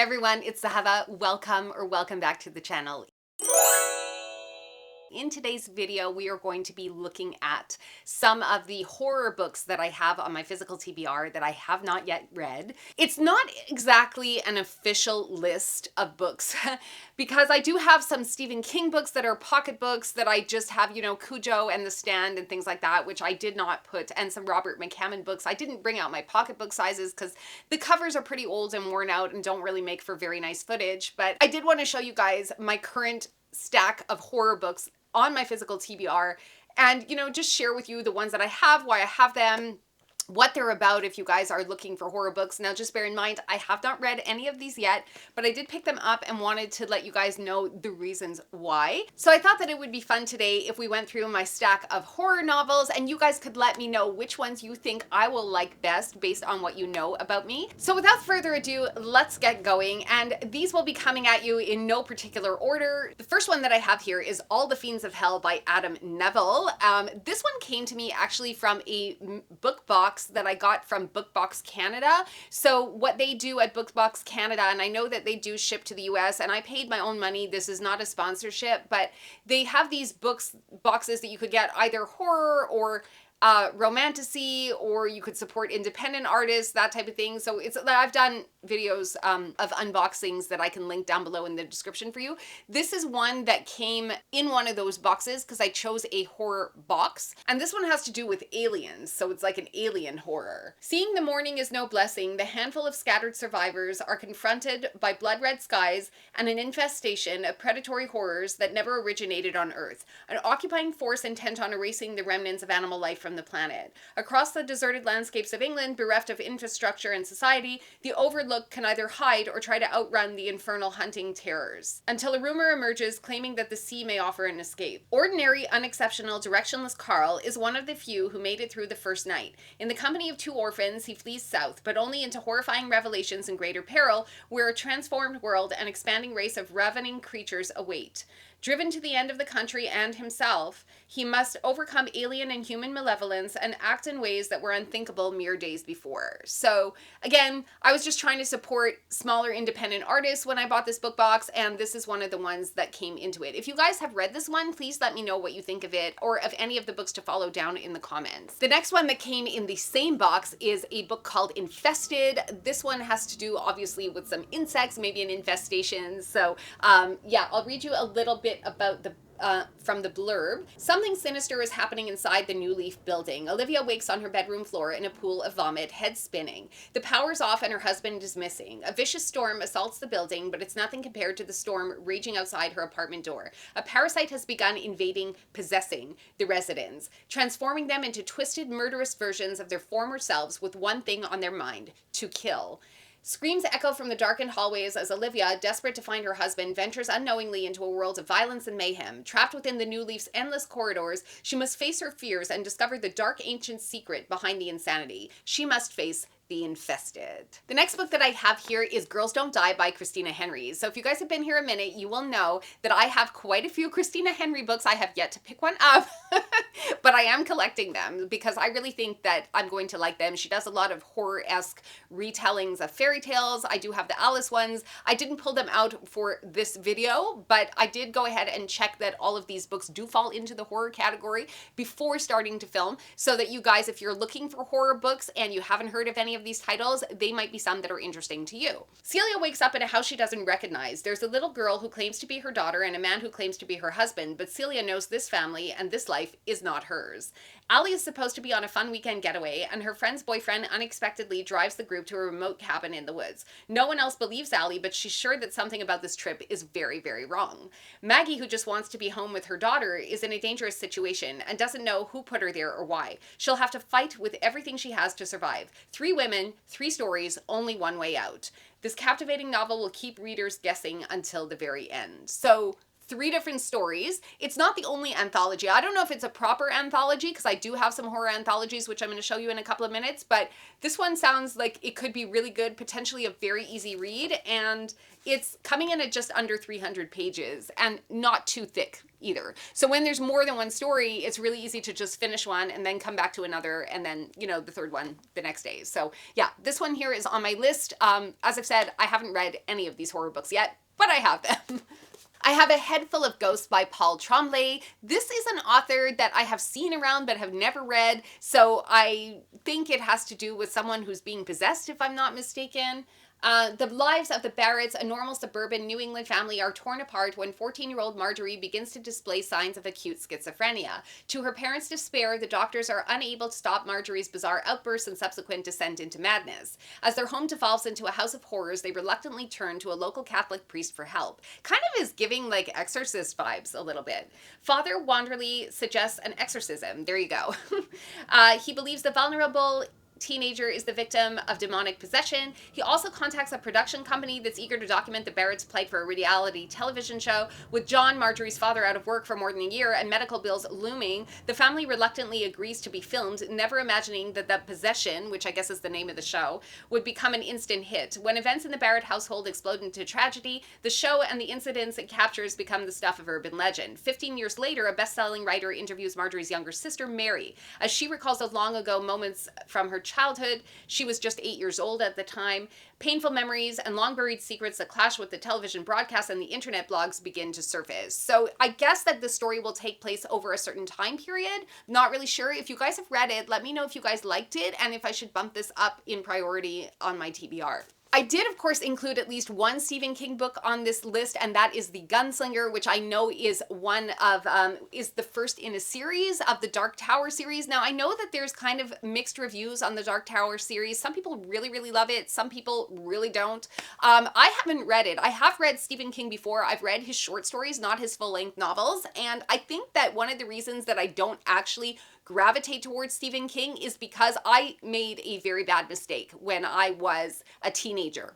Hey everyone, it's Zahava. Welcome back to the channel. In today's video, we are going to be looking at some of the horror books that I have on my physical TBR that I have not yet read. It's not exactly an official list of books because I do have some Stephen King books that are pocket books that I just have, you know, Cujo and The Stand and things like that, which I did not put, and some Robert McCammon books. I didn't bring out my pocketbook sizes because the covers are pretty old and worn out and don't really make for very nice footage, but I did want to show you guys my current stack of horror books on my physical TBR and, you know, just share with you the ones that I have, why I have them, what they're about if you guys are looking for horror books. Now, just bear in mind, I have not read any of these yet, but I did pick them up and wanted to let you guys know the reasons why. So I thought that it would be fun today if we went through my stack of horror novels and you guys could let me know which ones you think I will like best based on what you know about me. So without further ado, let's get going. And these will be coming at you in no particular order. The first one that I have here is All the Fiends of Hell by Adam Neville. This one came to me actually from a book box that I got from BookBox Canada. So what they do at BookBox Canada, and I know that they do ship to the US, and I paid my own money, this is not a sponsorship, but they have these boxes that you could get either horror or romantasy, or you could support independent artists, that type of thing. So I've done videos of unboxings that I can link down below in the description for you. This is one that came in one of those boxes because I chose a horror box, and this one has to do with aliens, so it's like an alien horror. Seeing the morning is no blessing, the handful of scattered survivors are confronted by blood-red skies and an infestation of predatory horrors that never originated on Earth, an occupying force intent on erasing the remnants of animal life from the planet. Across the deserted landscapes of England, bereft of infrastructure and society, the overlooked can either hide or try to outrun the infernal hunting terrors, until a rumor emerges claiming that the sea may offer an escape. Ordinary, unexceptional, directionless Carl is one of the few who made it through the first night. In the company of two orphans, he flees south, but only into horrifying revelations and greater peril, where a transformed world and expanding race of ravening creatures await. Driven to the end of the country and himself, he must overcome alien and human malevolence and act in ways that were unthinkable mere days before. So again, I was just trying to support smaller independent artists when I bought this book box, and this is one of the ones that came into it. If you guys have read this one, please let me know what you think of it, or of any of the books to follow down in the comments. The next one that came in the same box is a book called Infested. This one has to do obviously with some insects, maybe an infestation. So yeah, I'll read you a little bit about the from the blurb. Something sinister is happening inside the New Leaf building. Olivia wakes on her bedroom floor in a pool of vomit, head spinning. The power's off and her husband is missing. A vicious storm assaults the building, but it's nothing compared to the storm raging outside her apartment door. A parasite has begun invading, possessing the residents, transforming them into twisted, murderous versions of their former selves with one thing on their mind: to kill. Screams echo from the darkened hallways as Olivia, desperate to find her husband, ventures unknowingly into a world of violence and mayhem. Trapped within the New Leaf's endless corridors, she must face her fears and discover the dark ancient secret behind the insanity. She must face the infested. The next book that I have here is Girls Don't Die by Christina Henry. So if you guys have been here a minute, you will know that I have quite a few Christina Henry books. I have yet to pick one up, but I am collecting them because I really think that I'm going to like them. She does a lot of horror-esque retellings of fairy tales. I do have the Alice ones. I didn't pull them out for this video, but I did go ahead and check that all of these books do fall into the horror category before starting to film, so that you guys, if you're looking for horror books and you haven't heard of any of these titles, they might be some that are interesting to you. Celia wakes up in a house she doesn't recognize. There's a little girl who claims to be her daughter and a man who claims to be her husband, but Celia knows this family and this life is not hers. Allie is supposed to be on a fun weekend getaway, and her friend's boyfriend unexpectedly drives the group to a remote cabin in the woods. No one else believes Allie, but she's sure that something about this trip is very, very wrong. Maggie, who just wants to be home with her daughter, is in a dangerous situation and doesn't know who put her there or why. She'll have to fight with everything she has to survive. 3 women, 3 stories, only one way out. This captivating novel will keep readers guessing until the very end. So 3 different stories. It's not the only anthology. I don't know if it's a proper anthology, because I do have some horror anthologies, which I'm going to show you in a couple of minutes, but this one sounds like it could be really good, potentially a very easy read, and it's coming in at just under 300 pages and not too thick either. So when there's more than one story, it's really easy to just finish one and then come back to another, and then, you know, the third one the next day. So yeah, this one here is on my list. As I've said, I haven't read any of these horror books yet, but I have them. I have A Head Full of Ghosts by 𝚑𝚘𝚘𝚔𝚜. This is an author that I have seen around but have never read, so I think it has to do with someone who's being possessed, if I'm not mistaken. The lives of the Barretts, a normal suburban New England family, are torn apart when 14-year-old Marjorie begins to display signs of acute schizophrenia. To her parents' despair, the doctors are unable to stop Marjorie's bizarre outbursts and subsequent descent into madness. As their home devolves into a house of horrors, they reluctantly turn to a local Catholic priest for help. Kind of is giving like Exorcist vibes a little bit. Father Wanderley suggests an exorcism. There you go. He believes the vulnerable teenager is the victim of demonic possession. He also contacts a production company that's eager to document the Barretts' plight for a reality television show. With John, Marjorie's father, out of work for more than a year and medical bills looming, the family reluctantly agrees to be filmed, never imagining that The Possession, which I guess is the name of the show, would become an instant hit. When events in the Barrett household explode into tragedy, the show and the incidents it captures become the stuff of urban legend. 15 years later, a best-selling writer interviews Marjorie's younger sister, Mary. As she recalls those long-ago moments from her childhood, she was just 8 years old at the time. Painful memories and long-buried secrets that clash with the television broadcasts and the internet blogs begin to surface. So I guess that the story will take place over a certain time period. Not really sure. If you guys have read it, let me know if you guys liked it and if I should bump this up in priority on my TBR. I did, of course, include at least one Stephen King book on this list, and that is The Gunslinger, which I know is is the first in a series of the Dark Tower series. Now, I know that there's kind of mixed reviews on the Dark Tower series. Some people really, really love it. Some people really don't. I haven't read it. I have read Stephen King before. I've read his short stories, not his full-length novels, and I think that one of the reasons that I don't actually gravitate towards Stephen King is because I made a very bad mistake when I was a teenager.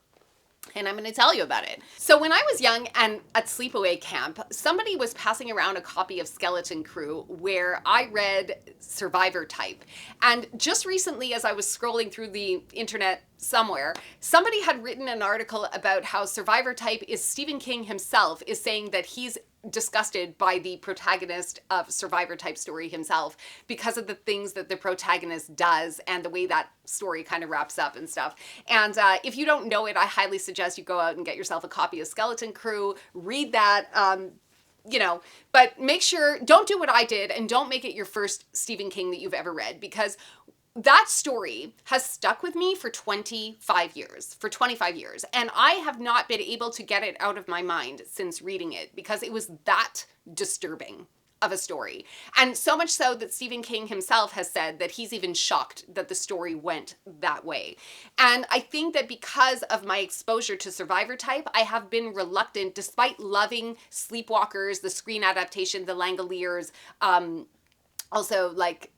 And I'm going to tell you about it. So when I was young and at sleepaway camp, somebody was passing around a copy of Skeleton Crew where I read Survivor Type. And just recently, as I was scrolling through the internet somewhere, somebody had written an article about how Survivor Type is Stephen King himself is saying that he's disgusted by the protagonist of Survivor Type story himself because of the things that the protagonist does and the way that story kind of wraps up and stuff. And if you don't know it, I highly suggest you go out and get yourself a copy of Skeleton Crew, read that, you know, but make sure, don't do what I did and don't make it your first Stephen King that you've ever read, because that story has stuck with me for 25 years, and I have not been able to get it out of my mind since reading it because it was that disturbing of a story. And so much so that Stephen King himself has said that he's even shocked that the story went that way. And I think that because of my exposure to Survivor Type, I have been reluctant, despite loving Sleepwalkers, the screen adaptation, The Langoliers, also like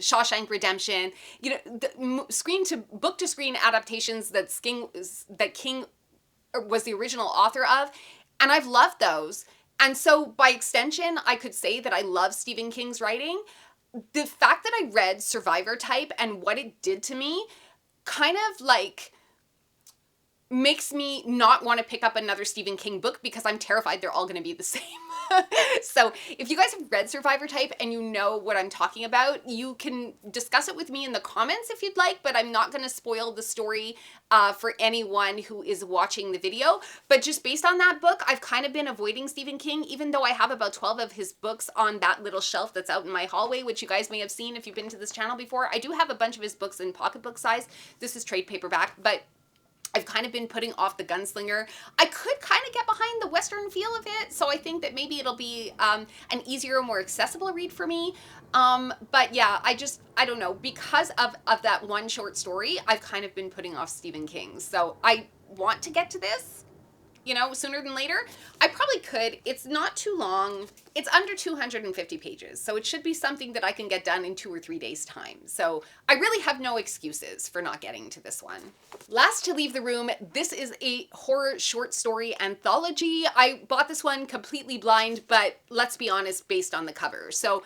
Shawshank Redemption, you know, the book to screen adaptations that King was the original author of, and I've loved those. And so by extension, I could say that I love Stephen King's writing. The fact that I read Survivor Type and what it did to me kind of like makes me not want to pick up another Stephen King book because I'm terrified they're all going to be the same. So if you guys have read Survivor Type and you know what I'm talking about, you can discuss it with me in the comments if you'd like, but I'm not going to spoil the story for anyone who is watching the video. But just based on that book, I've kind of been avoiding Stephen King, even though I have about 12 of his books on that little shelf that's out in my hallway, which you guys may have seen if you've been to this channel before. I do have a bunch of his books in pocketbook size. This is trade paperback, but I've kind of been putting off The Gunslinger. I could kind of get behind the Western feel of it, so I think that maybe it'll be an easier, more accessible read for me. But yeah, I don't know. Because of that one short story, I've kind of been putting off Stephen King. So I want to get to this. you know, sooner than later, I probably could. It's not too long. It's under 250 pages, so it should be something that I can get done in 2 or 3 days' time. So I really have no excuses for not getting to this one. Last to leave the room, this is a horror short story anthology. I bought this one completely blind, but let's be honest, based on the cover. So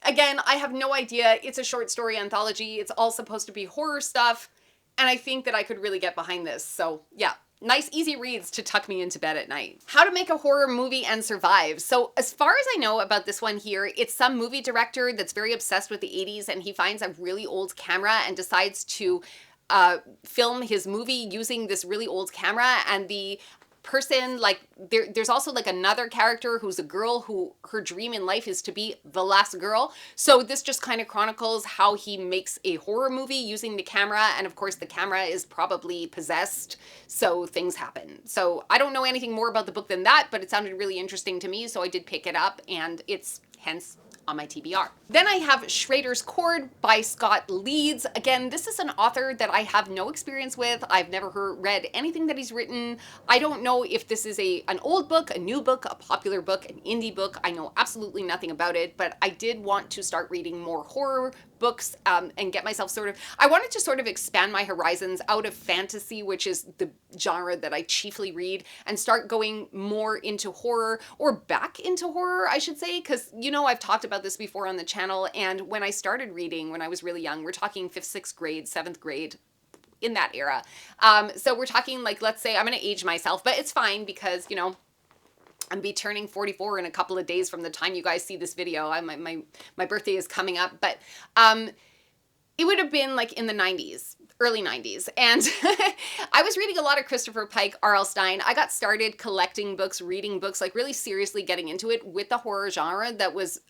again, I have no idea. It's a short story anthology. It's all supposed to be horror stuff, and I think that I could really get behind this. So yeah. Nice, easy reads to tuck me into bed at night. How to make a horror movie and survive. So as far as I know about this one here, it's some movie director that's very obsessed with the 80s, and he finds a really old camera and decides to film his movie using this really old camera. And the person, like, there's also like another character who's a girl who her dream in life is to be the last girl. So this just kind of chronicles how he makes a horror movie using the camera, and of course the camera is probably possessed, so things happen. So I don't know anything more about the book than that, but it sounded really interesting to me, so I did pick it up, and it's hence on my TBR. Then I have Schrader's Chord by Scott Leeds. Again, this is an author that I have no experience with. I've never read anything that he's written. I don't know if this is an old book, a new book, a popular book, an indie book. I know absolutely nothing about it, but I did want to start reading more horror books and get myself I wanted to sort of expand my horizons out of fantasy, which is the genre that I chiefly read, and start going more into horror, or back into horror, I should say, because, you know, I've talked about this before on the channel, and when I started reading when I was really young, we're talking 5th, 6th grade, 7th grade, in that era. So we're talking, like, let's say, I'm going to age myself, but it's fine because, you know, I'm be turning 44 in a couple of days from the time you guys see this video. My birthday is coming up, but it would have been like in the 90s, early 90s. And I was reading a lot of Christopher Pike, R.L. Stine. I got started collecting books, reading books, like really seriously getting into it with the horror genre that was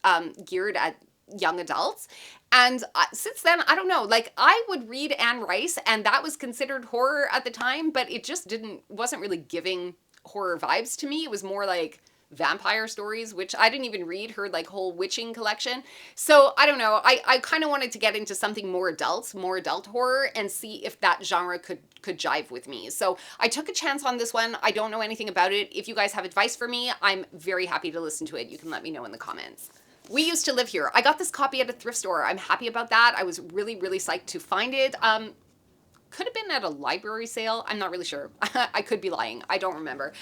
geared at young adults. And since then, I don't know, like I would read Anne Rice, and that was considered horror at the time, but it just wasn't really giving horror vibes to me. It was more like vampire stories, which I didn't even read her like whole witching collection. So I don't know, I kind of wanted to get into something more adult horror, and see if that genre could jive with me. So I took a chance on this one. I don't know anything about it. If you guys have advice for me, I'm very happy to listen to it. You can let me know in the comments. We Used to Live Here. I got this copy at a thrift store. I'm happy about that. I was really, really psyched to find it. Could have been at a library sale. I'm not really sure. I could be lying. I don't remember.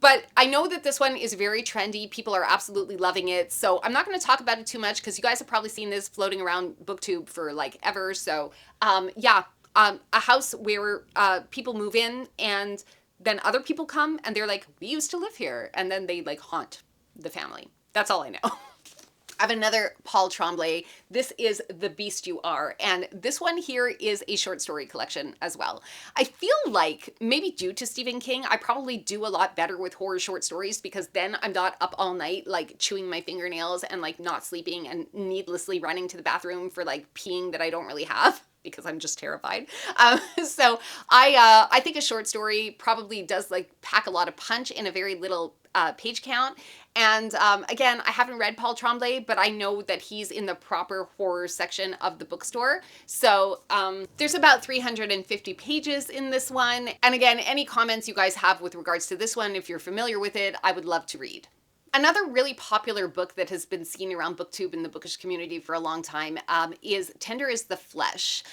But I know that this one is very trendy. People are absolutely loving it. So I'm not going to talk about it too much because you guys have probably seen this floating around BookTube for like ever. So yeah, a house where people move in and then other people come and they're like, we used to live here. And then they like haunt the family. That's all I know. I have another Paul Tremblay. This is The Beast You Are, and this one here is a short story collection as well. I feel like maybe due to Stephen King, I probably do a lot better with horror short stories because then I'm not up all night like chewing my fingernails and like not sleeping and needlessly running to the bathroom for like peeing that I don't really have, because I'm just terrified. So I think a short story probably does like pack a lot of punch in a very little page count. And again, I haven't read Paul Tremblay, but I know that he's in the proper horror section of the bookstore. So there's about 350 pages in this one. And again, any comments you guys have with regards to this one, if you're familiar with it, I would love to read. Another really popular book that has been seen around BookTube in the bookish community for a long time is Tender is the Flesh,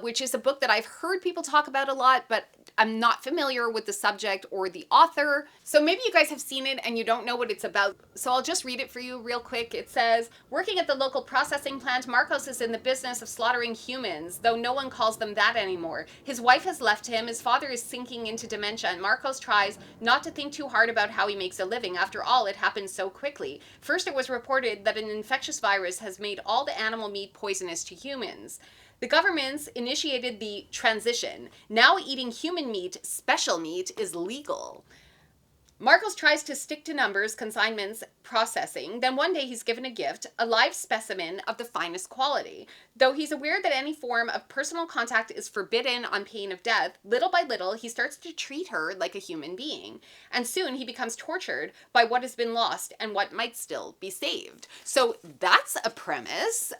which is a book that I've heard people talk about a lot, but I'm not familiar with the subject or the author. So maybe you guys have seen it and you don't know what it's about. So I'll just read it for you real quick. It says, working at the local processing plant, Marcos is in the business of slaughtering humans, though no one calls them that anymore. His wife has left him, his father is sinking into dementia, and Marcos tries not to think too hard about how he makes a living. After all, it happens so quickly. First, it was reported that an infectious virus has made all the animal meat poisonous to humans. The governments initiated the transition. Now eating human meat, special meat, is legal. Marcos tries to stick to numbers, consignments, processing. Then one day he's given a gift, a live specimen of the finest quality. Though he's aware that any form of personal contact is forbidden on pain of death, little by little he starts to treat her like a human being. And soon he becomes tortured by what has been lost and what might still be saved. So that's a premise,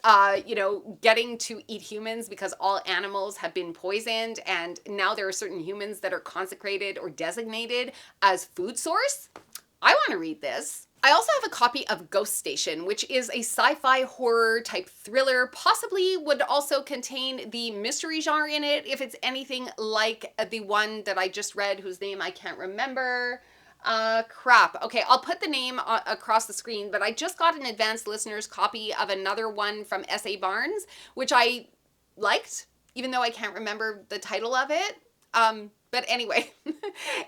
getting to eat humans because all animals have been poisoned and now there are certain humans that are consecrated or designated as food source. I want to read this. I also have a copy of Ghost Station, which is a sci-fi horror type thriller, possibly would also contain the mystery genre in it, if it's anything like the one that I just read, whose name I can't remember. Crap. Okay, I'll put the name across the screen, but I just got an advanced listener's copy of another one from S.A. Barnes, which I liked, even though I can't remember the title of it. But anyway,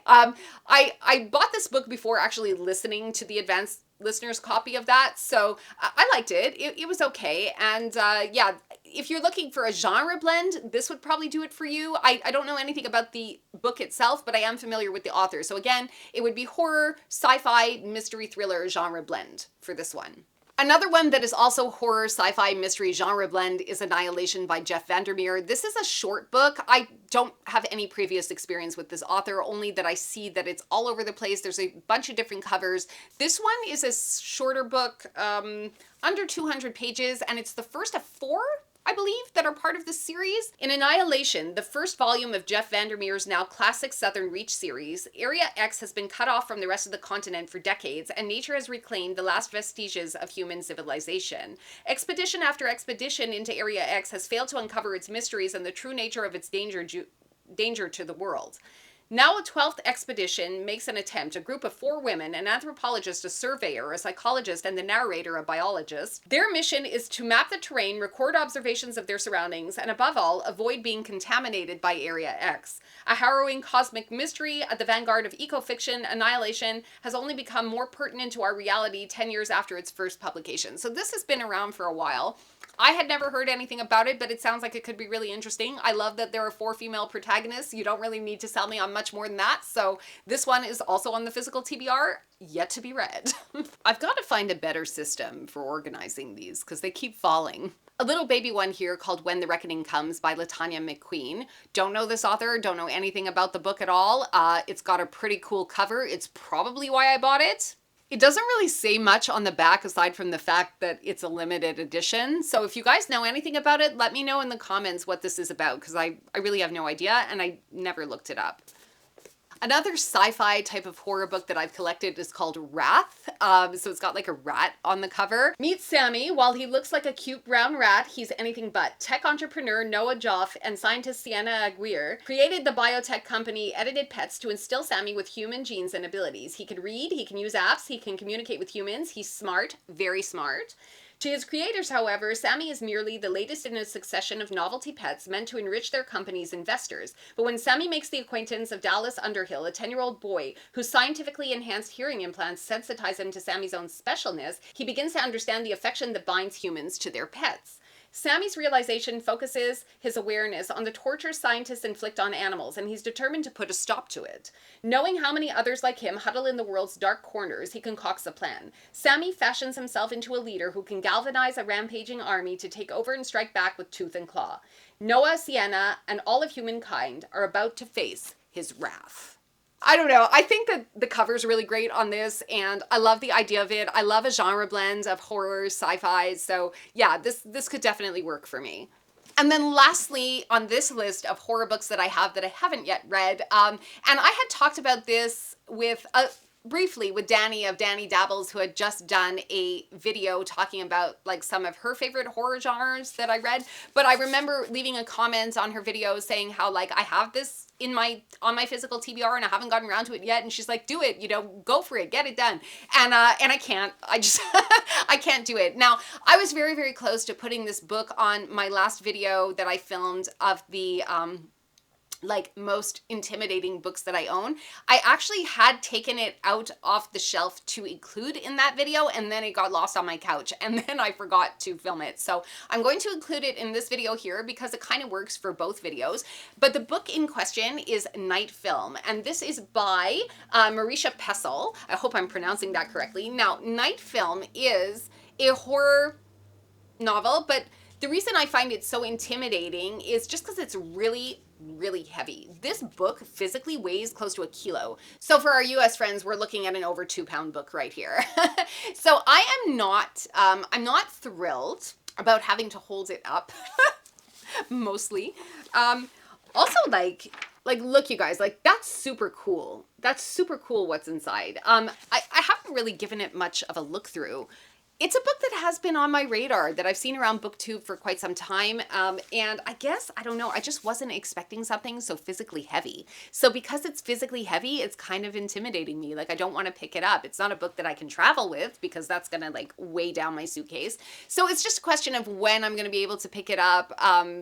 I bought this book before actually listening to the advanced listener's copy of that, so I liked it. It was okay, and yeah, if you're looking for a genre blend, this would probably do it for you. I don't know anything about the book itself, but I am familiar with the author, so again, it would be horror, sci-fi, mystery, thriller genre blend for this one. Another one that is also horror, sci-fi, mystery genre blend is Annihilation by Jeff Vandermeer. This is a short book. I don't have any previous experience with this author, only that I see that it's all over the place. There's a bunch of different covers. This one is a shorter book, under 200 pages, and it's the first of 4, I believe, that are part of this series. In Annihilation, the first volume of Jeff Vandermeer's now classic Southern Reach series, Area X has been cut off from the rest of the continent for decades, and nature has reclaimed the last vestiges of human civilization. Expedition after expedition into Area X has failed to uncover its mysteries and the true nature of its danger to the world. Now a 12th expedition makes an attempt. A group of 4 women, an anthropologist, a surveyor, a psychologist, and the narrator, a biologist. Their mission is to map the terrain, record observations of their surroundings, and above all, avoid being contaminated by Area X. A harrowing cosmic mystery at the vanguard of eco-fiction, Annihilation has only become more pertinent to our reality 10 years after its first publication. So this has been around for a while. I had never heard anything about it, but it sounds like it could be really interesting. I love that there are 4 female protagonists. You don't really need to sell me on much more than that. So this one is also on the physical TBR, yet to be read. I've got to find a better system for organizing these because they keep falling. A little baby one here called When the Reckoning Comes by Latanya McQueen. Don't know this author, don't know anything about the book at all. It's got a pretty cool cover. It's probably why I bought it. It doesn't really say much on the back aside from the fact that it's a limited edition. So if you guys know anything about it, let me know in the comments what this is about because I really have no idea and I never looked it up. Another sci-fi type of horror book that I've collected is called Wrath. So it's got like a rat on the cover. Meet Sammy. While he looks like a cute brown rat, he's anything but. Tech entrepreneur Noah Joff and scientist Sienna Aguirre created the biotech company Edited Pets to instill Sammy with human genes and abilities. He can read, he can use apps, he can communicate with humans, he's smart, very smart. To his creators, however, Sammy is merely the latest in a succession of novelty pets meant to enrich their company's investors. But when Sammy makes the acquaintance of Dallas Underhill, a 10-year-old boy whose scientifically enhanced hearing implants sensitize him to Sammy's own specialness, he begins to understand the affection that binds humans to their pets. Sammy's realization focuses his awareness on the torture scientists inflict on animals, and he's determined to put a stop to it. Knowing how many others like him huddle in the world's dark corners, he concocts a plan. Sammy fashions himself into a leader who can galvanize a rampaging army to take over and strike back with tooth and claw. Noah, Sienna, and all of humankind are about to face his wrath. I don't know. I think that the cover's really great on this, and I love the idea of it. I love a genre blend of horror, sci-fi, so yeah, this could definitely work for me. And then lastly, on this list of horror books that I haven't yet read, and I had talked about this with briefly with Danny of Danny Dabbles, who had just done a video talking about like some of her favorite horror genres that I read. But I remember leaving a comment on her video saying how like I have this on my physical TBR and I haven't gotten around to it yet. And she's like, do it, go for it, get it done. And I can't, I can't do it. Now, I was very, very close to putting this book on my last video that I filmed of the like most intimidating books that I own. I actually had taken it out off the shelf to include in that video, and then it got lost on my couch, and then I forgot to film it. So I'm going to include it in this video here because it kind of works for both videos. But the book in question is Night Film, and this is by Marisha Pessl. I hope I'm pronouncing that correctly. Now, Night Film is a horror novel, but the reason I find it so intimidating is just because it's really heavy. This book physically weighs close to 1 kilo. So for our US friends, we're looking at an over 2-pound book right here. So I'm not thrilled about having to hold it up, mostly. Also, like, look, you guys, like, that's super cool. That's super cool what's inside. I haven't really given it much of a look through. It's a book that has been on my radar, that I've seen around BookTube for quite some time, and I guess, I don't know, I just wasn't expecting something so physically heavy. So because it's physically heavy, it's kind of intimidating me. Like, I don't want to pick it up. It's not a book that I can travel with because that's going to, like, weigh down my suitcase. So it's just a question of when I'm going to be able to pick it up,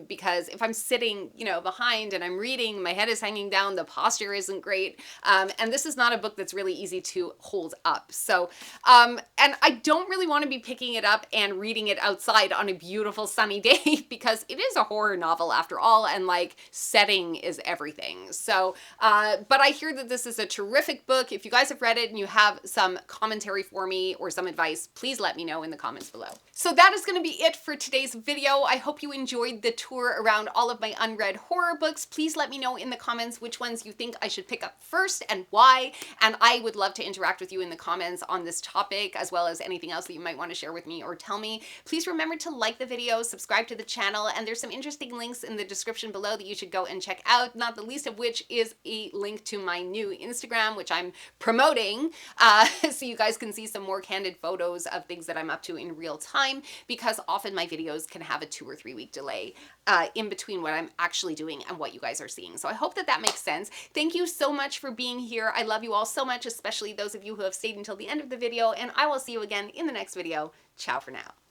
because if I'm sitting, you know, behind and I'm reading, my head is hanging down, the posture isn't great, and this is not a book that's really easy to hold up. So, and I don't really want to be picking it up and reading it outside on a beautiful sunny day because it is a horror novel after all, and like, setting is everything. So, but I hear that this is a terrific book. If you guys have read it and you have some commentary for me or some advice, please let me know in the comments below. So that is going to be it for today's video. I hope you enjoyed the tour around all of my unread horror books. Please let me know in the comments which ones you think I should pick up first and why, and I would love to interact with you in the comments on this topic, as well as anything else that you might want to share with me or tell me. Please remember to like the video, subscribe to the channel, and there's some interesting links in the description below that you should go and check out, not the least of which is a link to my new Instagram, which I'm promoting, so you guys can see some more candid photos of things that I'm up to in real time, because often my videos can have a 2 or 3 week delay in between what I'm actually doing and what you guys are seeing. So I hope that that makes sense. Thank you so much for being here. I love you all so much, especially those of you who have stayed until the end of the video, and I will see you again in the next video. Ciao for now.